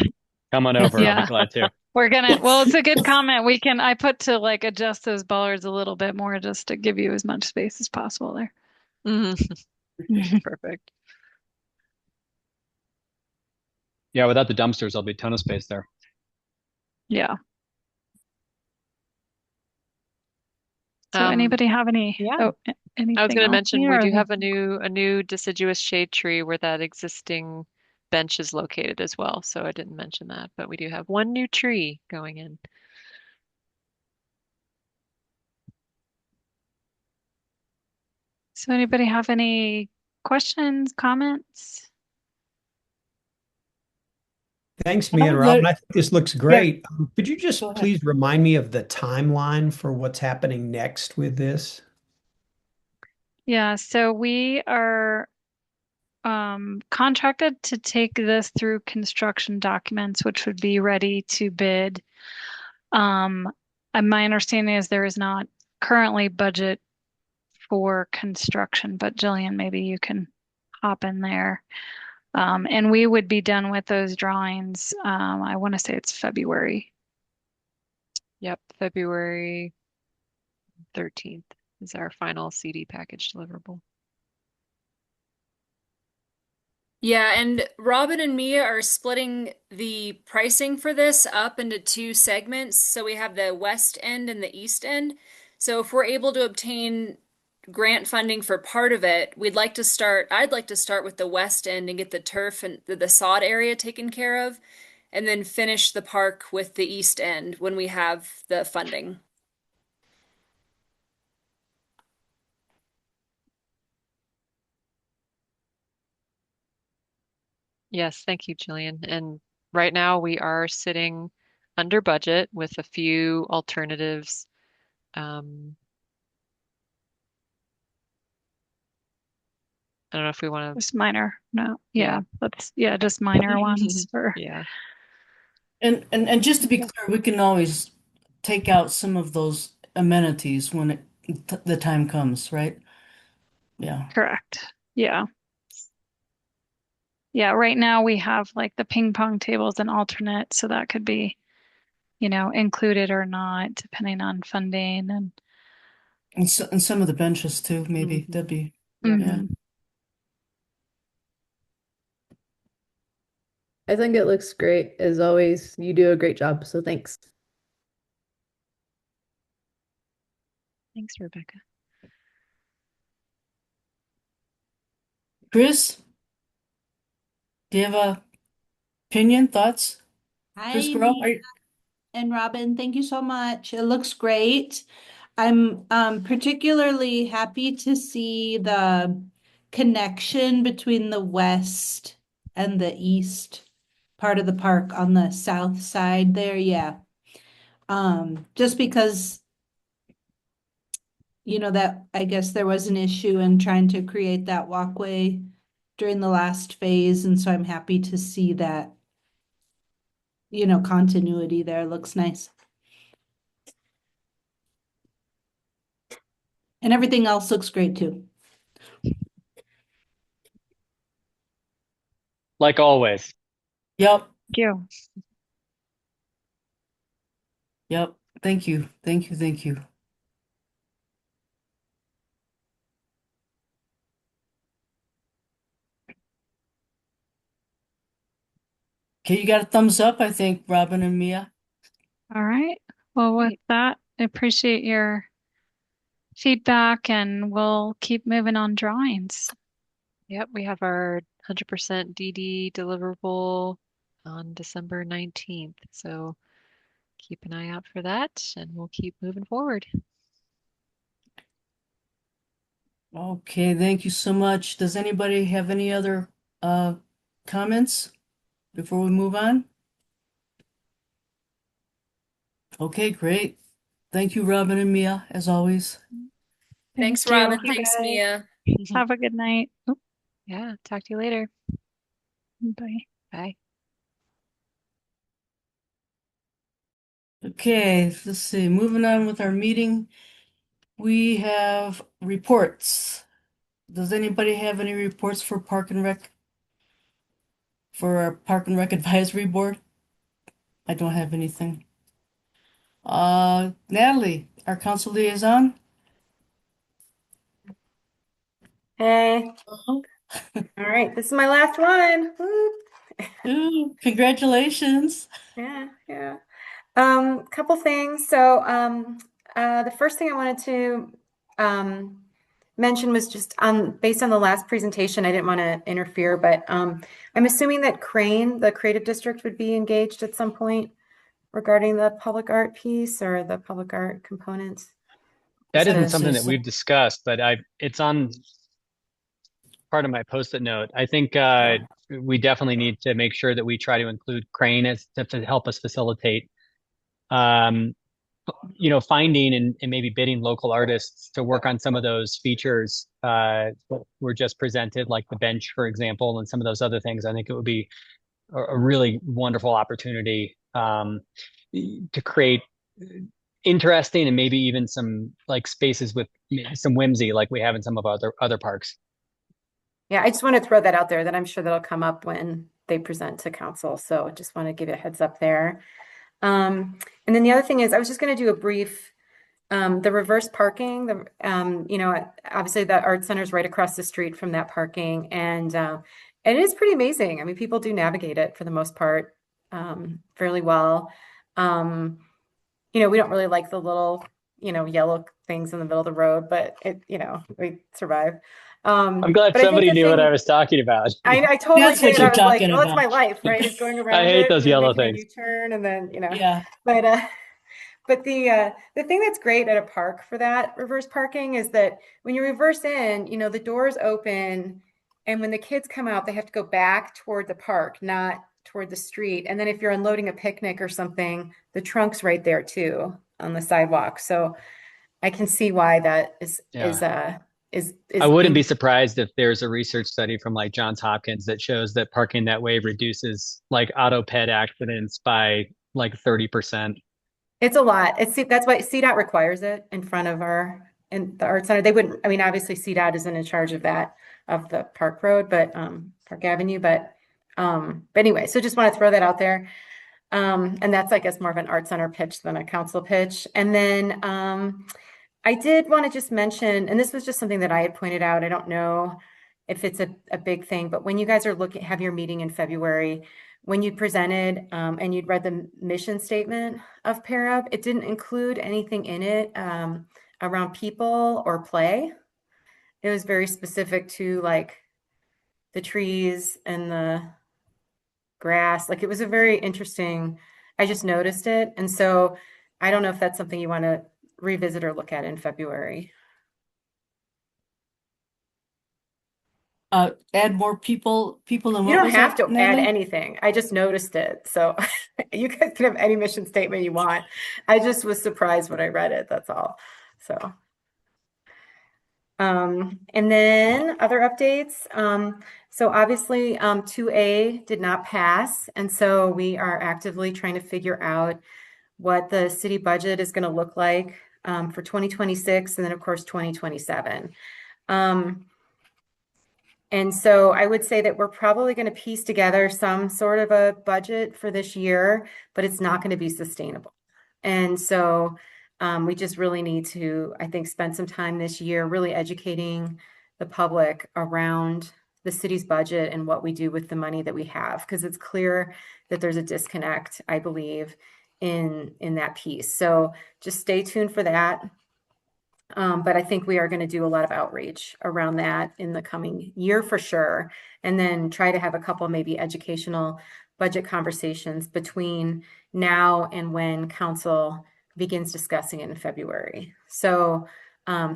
come on over. I'll be Yeah. glad to. Well, it's a good comment. I put to like adjust those bollards a little bit more just to give you as much space as possible there. Mhm. Perfect. Yeah, without the dumpsters, there'll be a ton of space there. Yeah. So Um, anybody have any, yeah, I was anything going to else mention we here? do have a new deciduous shade tree where that existing bench is located as well. So I didn't mention that, but we do have one new tree going in. So anybody have any questions, comments? Thanks, Mia I'll and Robin. let, I think this looks yeah, great. Could you go just ahead. please remind me of the timeline for what's happening next with this? Yeah, so we are contracted to take this through construction documents, which would be ready to bid. Um, and my understanding is there is not currently budget for construction, but Jillian, maybe you can hop in there. And we would be done with those drawings. I want to say it's February. Yep, February 13th is our final CD package deliverable. Yeah, and Robin and Mia are splitting the pricing for this up into two segments. So we have the west end and the east end. So if we're able to obtain grant funding for part of it, I'd like to start with the west end and get the turf and the sod area taken care of, and then finish the park with the east end when we have the funding. Yes, thank you, Jillian. And right now we are sitting under budget with a few alternatives. Um, I don't know if we want to, Just minor. No, yeah. yeah, just minor ones for. Yeah. And just to be clear, we can always take out some of those amenities when the time comes, right? Yeah. Correct. Yeah. Yeah, right now we have like the ping pong tables and alternate, so that could be, included or not, depending on funding and And some of the benches too, maybe. That'd Hmm. be, Yep. yeah. mhm. I think it looks great. As always, you do a great job, so thanks. Thanks, Rebecca. Chris, do you have a opinion, thoughts? Chris Hi, Grow? Mia and Robin. Thank you so much. It looks great. I'm particularly happy to see the connection between the west and the east part of the park on the south side there. Yeah. Just because, that I guess there was an issue in trying to create that walkway during the last phase. And so I'm happy to see that, continuity there. Looks nice. And everything else looks great too. Like always. Yep. Thank you. Yep. Thank you. Thank you. Thank you. Okay, you got a thumbs up, I think, Robin and Mia. All right. Well, with Great. that, I appreciate your feedback and we'll keep moving on drawings. Yep, we have our 100% DD deliverable on December 19th. So keep an eye out for that and we'll keep moving forward. Okay, thank you so much. Does anybody have any other uh comments before we move on? Okay, great. Thank you, Robin and Mia, as always. Thanks, Thank Robin. you. You Thanks, guys. Mia. Have a good night. Oh, Yeah, talk to you later. bye. Bye. Okay, let's see. Moving on with our meeting, we have reports. Does anybody have any reports for Park and Rec, for our Park and Rec Advisory Board? I don't have anything. Natalie, our council liaison. Hey, Oh, all right, this is my last one. Woo. ooh, congratulations. Yeah, yeah. Couple things. So, the first thing I wanted to mention was just based on the last presentation. I didn't want to interfere, but I'm assuming that Crane, the creative district, would be engaged at some point regarding the public art piece or the public art components. That Just isn't to, something that we've discussed, but it's on part of my post-it note. I think yeah. we definitely need to make sure that we try to include Crane as to help us facilitate, um, finding and maybe bidding local artists to work on some of those features that were just presented, like the bench, for example, and some of those other things. I think it would be a really wonderful opportunity to create interesting and maybe even some like spaces with some whimsy, like we have in some of our other parks. Yeah, I just want to throw that out there that I'm sure that'll come up when they present to council. So I just want to give you a heads up there. And then the other thing is I was just going to do a brief the reverse parking, obviously the art center is right across the street from that parking, and it is pretty amazing. I mean, people do navigate it for the most part fairly well. Um, we don't really like the little, yellow things in the middle of the road, but we survive. I'm glad But I think somebody the knew what I thing was talking about. I totally That's what did. I you're was like, talking oh, that's my about. life, right? Is going I around hate it those and then yellow making a things. U-turn and then, Yeah. but the thing that's great at a park for that reverse parking is that when you reverse in, the doors open, and when the kids come out, they have to go back toward the park, not toward the street. And then if you're unloading a picnic or something, the trunk's right there too on the sidewalk. So I can see why that is is Yeah. uh I is wouldn't be being. surprised if there's a research study from like Johns Hopkins that shows that parking that way reduces like auto ped accidents by like 30%. It's a lot. That's why CDOT requires it in the art center. They wouldn't, I mean, obviously CDOT isn't in charge of that, of the Park Road, but Park Avenue, but anyway, so just want to throw that out there. And that's, I guess, more of an art center pitch than a council pitch. And then I did want to just mention, and this was just something that I had pointed out. I don't know if it's a big thing, but when you guys are have your meeting in February, when you presented and you'd read the mission statement of PARAB, it didn't include anything in it around people or play. It was very specific to like the trees and the grass. Like it was a very interesting, I just noticed it. And so I don't know if that's something you want to revisit or look at in February. Add more people and You what don't was have that, to add Natalie? anything. I just noticed it. So you guys can have any mission statement you want. I just was surprised when I read it. That's all. So, and then other updates. So obviously, 2A did not pass. And so we are actively trying to figure out what the city budget is going to look like for 2026 and then, of course, 2027. And so I would say that we're probably going to piece together some sort of a budget for this year, but it's not going to be sustainable. And so we just really need to, I think, spend some time this year really educating the public around the city's budget and what we do with the money that we have, because it's clear that there's a disconnect, I believe, in that piece. So just stay tuned for that. But I think we are going to do a lot of outreach around that in the coming year for sure. And then try to have a couple maybe educational budget conversations between now and when council begins discussing it in February. So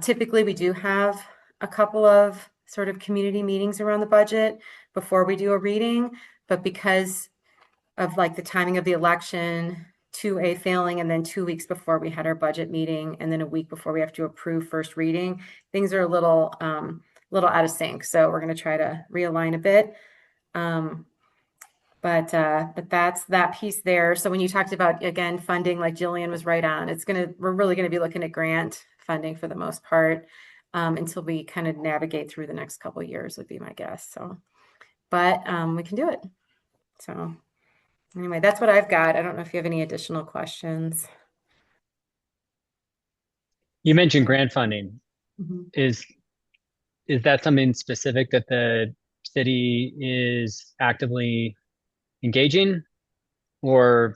typically we do have a couple of sort of community meetings around the budget before we do a reading, but because of like the timing of the election, 2A failing, and then 2 weeks before we had our budget meeting, and then a week before we have to approve first reading, things are a little out of sync. So we're going to try to realign a bit. But that's that piece there. So when you talked about again funding, like Jillian was right on, we're really going to be looking at grant funding for the most part until we kind of navigate through the next couple of years would be my guess. So, but we can do it. So. Anyway, that's what I've got. I don't know if you have any additional questions. You mentioned grant funding. Mhm. Is is that something specific that the city is actively engaging, or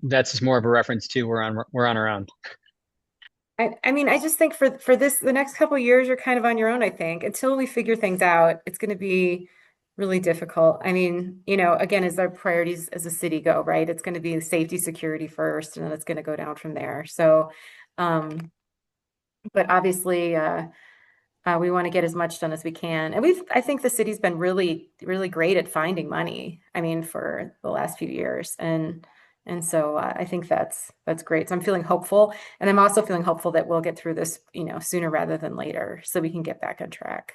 that's just more of a reference to we're on our own? I mean, I just think for this the next couple of years, you're kind of on your own, I think. Until we figure things out, it's going to be really difficult. I mean, again, as our priorities as a city go, right? It's going to be safety, security first, and then it's going to go down from there. So, um, but obviously, we want to get as much done as we can. And I think the city's been really, really great at finding money. I mean, for the last few years. And so I think that's great. So I'm feeling hopeful. And I'm also feeling hopeful that we'll get through this, sooner rather than later so we can get back on track.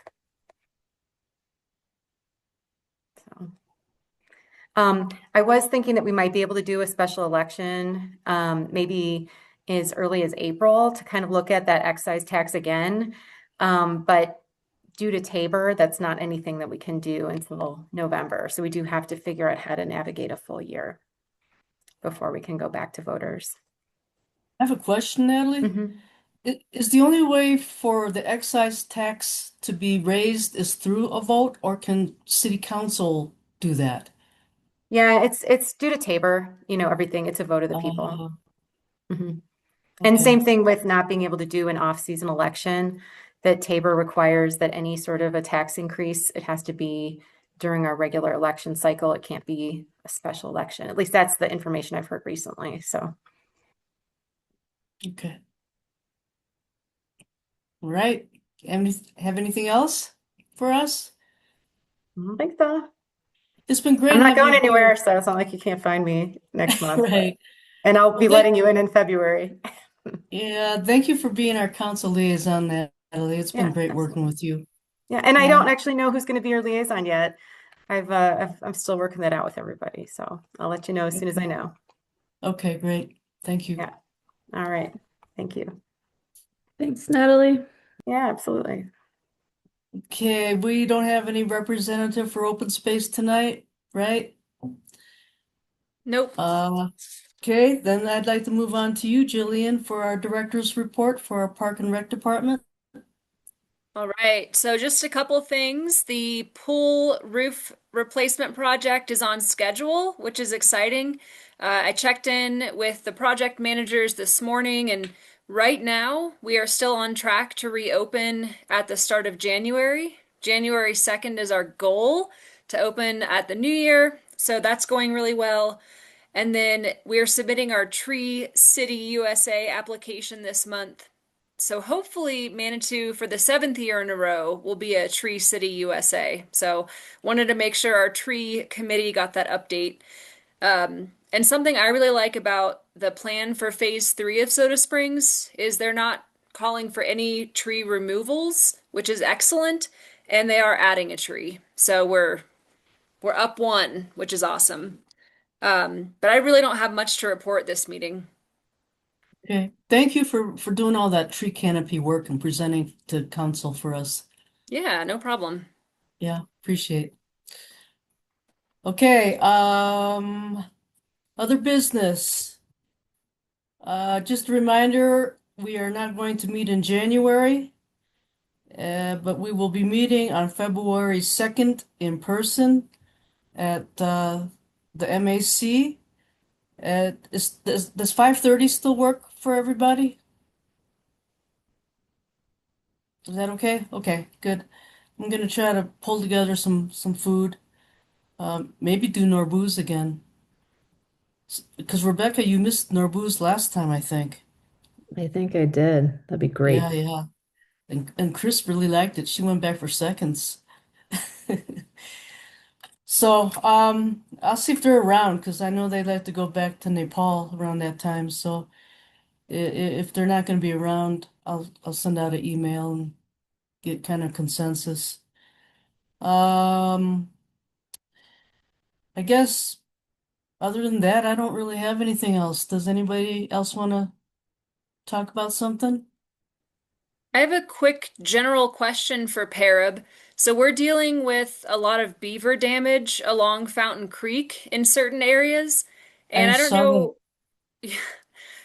So, I was thinking that we might be able to do a special election, maybe as early as April to kind of look at that excise tax again. But due to Tabor, that's not anything that we can do until November. So we do have to figure out how to navigate a full year before we can go back to voters. I have a question, Natalie. Mhm. Is the only way for the excise tax to be raised is through a vote, or can city council do that? Yeah, it's due to Tabor, everything. It's a vote of the people. Uh, Mhm. And okay, same thing with not being able to do an off-season election, that Tabor requires that any sort of a tax increase, it has to be during our regular election cycle. It can't be a special election. At least that's the information I've heard recently. So okay. All right. Have anything else for us? I don't think so. It's been I'm great not having going you anywhere, here. so it's not like you can't find me next month, but Right. and I'll Well, be letting you in February. yeah, thank you for being our council liaison, Natalie. It's been Yeah, great working absolutely. with you. Yeah, and I Yeah. don't actually know who's going to be your liaison yet. I'm still working that out with everybody, so I'll let you know as soon as I Okay. know. Okay, great. Thank you. Yeah. All right. Thank you. Thanks, Natalie. Yeah, absolutely. Okay, we don't have any representative for open space tonight, right? Nope. Uh, okay, then I'd like to move on to you, Jillian, for our director's report for our Park and Rec Department. All right, so just a couple things. The pool roof replacement project is on schedule, which is exciting. I checked in with the project managers this morning, and right now we are still on track to reopen at the start of January. January 2nd is our goal to open at the new year, so that's going really well. And then we are submitting our Tree City USA application this month. So hopefully Manitou for the seventh year in a row will be a Tree City USA. So wanted to make sure our tree committee got that update. And something I really like about the plan for phase three of Soda Springs is they're not calling for any tree removals, which is excellent, and they are adding a tree. So we're up one, which is awesome. But I really don't have much to report this meeting. Okay, thank you for doing all that tree canopy work and presenting to council for us. Yeah, no problem. Yeah, appreciate. Okay, other business. Just a reminder, we are not going to meet in January, but we will be meeting on February 2nd in person at the MAC. Does 5:30 still work for everybody? Is that okay? Okay, good. I'm gonna try to pull together some food. Maybe do Norbuz again. Because Rebecca, you missed Norbuz last time, I think. I think I did. That'd be Yeah, great. yeah. And Chris really liked it. She went back for seconds. So, I'll see if they're around because I know they like to go back to Nepal around that time. So, if they're not going to be around, I'll send out an email and get kind of consensus. Um, I guess other than that, I don't really have anything else. Does anybody else want to talk about something? I have a quick general question for PARAB. So we're dealing with a lot of beaver damage along Fountain Creek in certain areas. I And I don't saw that. know,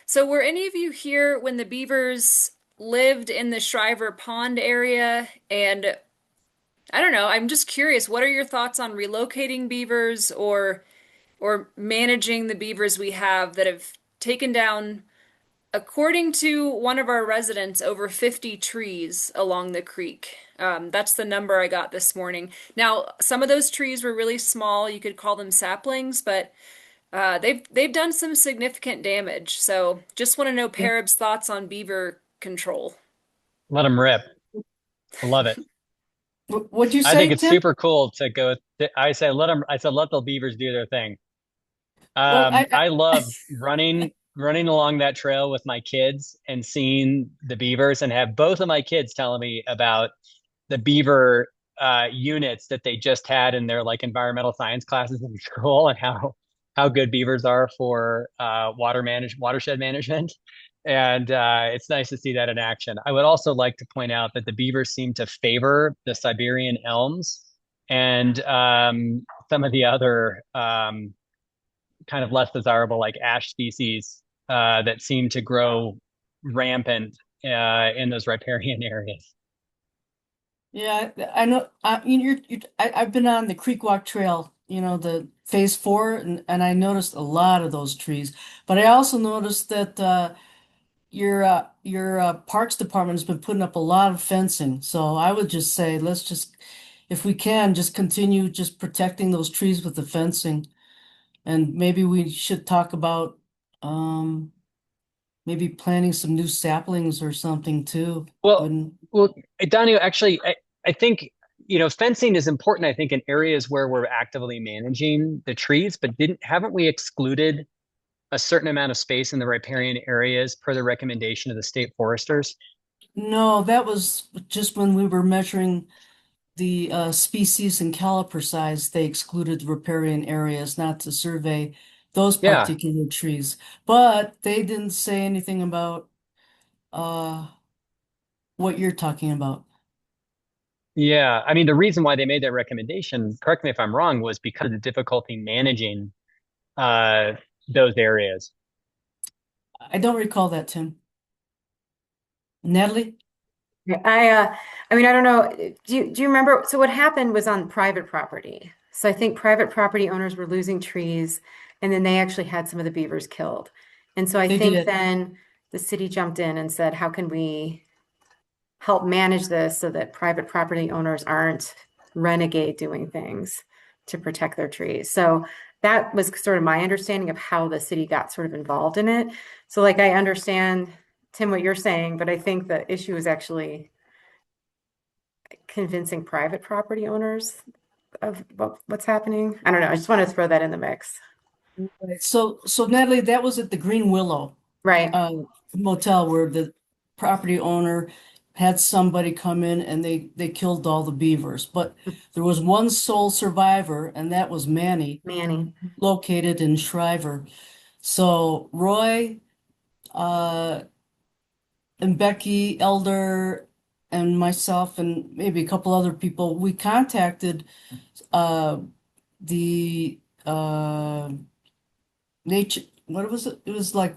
so were any of you here when the beavers lived in the Shriver Pond area? And I don't know. I'm just curious. What are your thoughts on relocating beavers or managing the beavers we have that have taken down, according to one of our residents, over 50 trees along the creek? That's the number I got this morning. Now, some of those trees were really small. You could call them saplings, but they've done some significant damage. So, just want to know Yeah. PARAB's thoughts on beaver control. Let them rip. I love it. What'd you I think say, it's Tim? super cool to go. I say let them. I said let the beavers do their thing. Well, I love running along that trail with my kids and seeing the beavers, and have both of my kids telling me about the beaver units that they just had in their like environmental science classes in school, and how good beavers are for watershed management. And it's nice to see that in action. I would also like to point out that the beavers seem to favor the Siberian elms and some of the other kind of less desirable like ash species that seem to grow rampant in those riparian areas. yeah, I know. I've been on the Creek Walk Trail, the phase 4, and I noticed a lot of those trees. But I also noticed that your Parks Department has been putting up a lot of fencing. So I would just say, let's just, if we can, just continue just protecting those trees with the fencing. And maybe we should talk about um, maybe planting some new saplings or something too. Well, Wouldn't well, Daniel, actually, I think, fencing is important, I think, in areas where we're actively managing the trees, but haven't we excluded a certain amount of space in the riparian areas per the recommendation of the state foresters? No, that was just when we were measuring the species and caliper size. They excluded riparian areas, not to survey those Yeah. particular trees. But they didn't say anything about uh, what you're talking about. Yeah. I mean, the reason why they made that recommendation, correct me if I'm wrong, was because of the difficulty managing uh, those areas. I don't recall that, Tim. Natalie? Yeah, I mean, I don't know. Do you remember? So what happened was on private property. So I think private property owners were losing trees, and then they actually had some of the beavers killed. And so I They think did. then the city jumped in and said, how can we help manage this so that private property owners aren't renegade doing things to protect their trees? So that was sort of my understanding of how the city got sort of involved in it. So like I understand, Tim, what you're saying, but I think the issue is actually convincing private property owners of what's happening. I don't know. I just want to throw that in the mix. Right. So Natalie, that was at the Green Willow Right. uh, motel where the property owner had somebody come in and they killed all the beavers. But there was one sole survivor, and that was Manny, Manny. located in Shriver. So Roy, uh, and Becky Elder and myself and maybe a couple other people, we contacted uh, the nature, what was it? It was like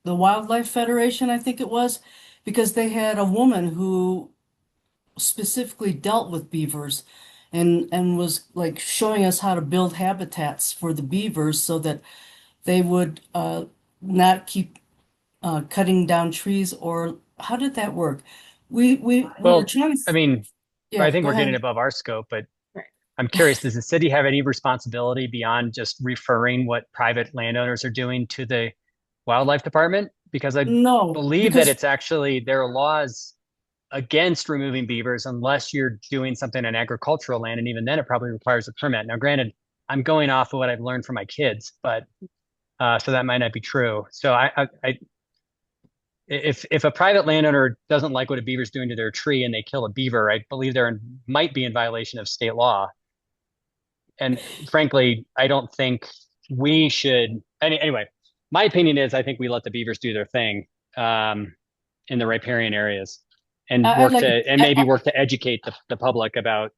the Wildlife Federation, I think it was, because they had a woman who specifically dealt with beavers and was like showing us how to build habitats for the beavers so that they would not keep cutting down trees. Or how did that work? We were Well, trying to, I mean, I yeah, think go we're getting ahead. above our scope, but Right. I'm curious, does the city have any responsibility beyond just referring what private landowners are doing to the wildlife department? Because I No, believe that because it's actually there are laws against removing beavers unless you're doing something on agricultural land, and even then it probably requires a permit. Now, granted, I'm going off of what I've learned from my kids, but so that might not be true. So if a private landowner doesn't like what a beaver's doing to their tree and they kill a beaver, I believe might be in violation of state law. And frankly, I don't think we should. Anyway, my opinion is I think we let the beavers do their thing in the riparian areas and I'd like maybe work to educate the public about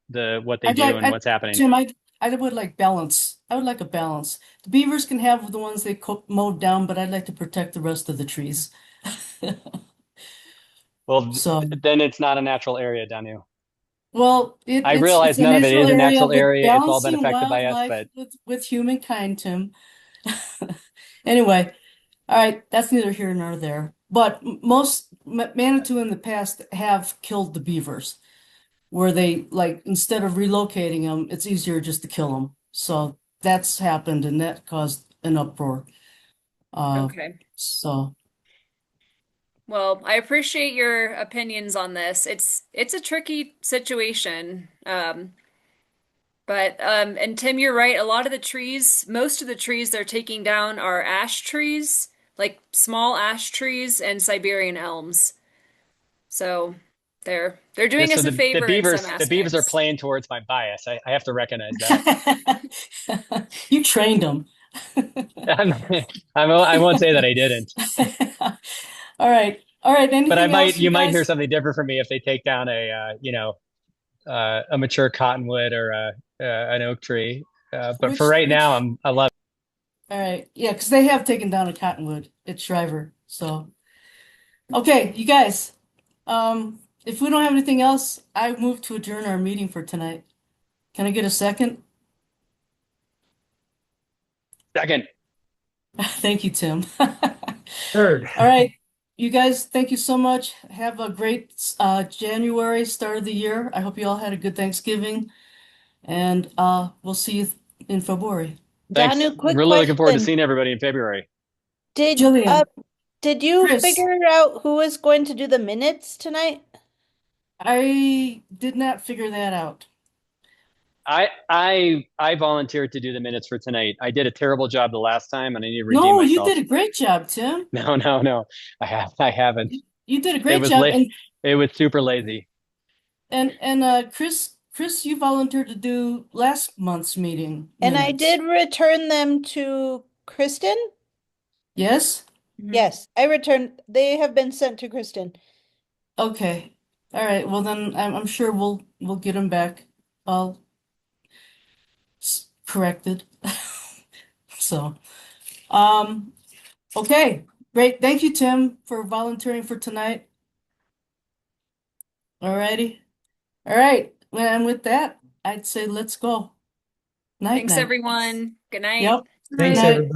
what they I'd do like, and what's happening. Tim, I would like balance. I would like a balance. The beavers can have the ones they mowed down, but I'd like to protect the rest of the trees. Well, So, then it's not a natural area, Danu. Well, I it's realize a none of it natural is a area, natural but area. It's all been balancing affected by us, wildlife but with humankind, Tim. Anyway, all right, that's neither here nor there. But most Manitou in the past have killed the beavers, where they like instead of relocating them, it's easier just to kill them. So that's happened, and that caused an uproar. Uh, Okay. so Well, I appreciate your opinions on this. It's a tricky situation. But and Tim, you're right. A lot of the trees, most of the trees they're taking down are ash trees, like small ash trees and Siberian elms. So they're yeah, doing so us a the favor in some beavers are aspects. playing towards my bias. I have to recognize that. you trained them. I won't say that I didn't, All right. All right. but Anything else, you you might hear guys? something different from me if they take down a mature cottonwood or an oak tree. But for right now, Which I love. all right. Yeah, because they have taken down a cottonwood at Shriver. So okay, you guys. If we don't have anything else, I move to adjourn our meeting for tonight. Can I get a second? Second. Thank you, Tim. Third. All right. You guys, thank you so much. Have a great January, start of the year. I hope you all had a good Thanksgiving, and we'll see you in February. Thanks. Danu, quick Really looking forward to question. seeing everybody in February. Did Jillian, did you Chris, figure out who is going to do the minutes tonight? I did not figure that out. I volunteered to do the minutes for tonight. I did a terrible job the last time, and I need to redeem No, you myself. did a great job, Tim. No, no, no. I haven't. You did a It great was job, late. It was super lazy. and Chris, you volunteered to do last month's meeting And I minutes. did return them to Kristen. Yes? Mhm. Yes, I returned. They have been sent to Kristen. Okay. All right. Well, then I'm sure we'll get them back all corrected. So, um, okay, great. Thank you, Tim, for volunteering for tonight. All righty. All right. And with that, I'd say let's go. Night, Thanks, night. everyone. Good night. Yep. Thanks, Night. everybody.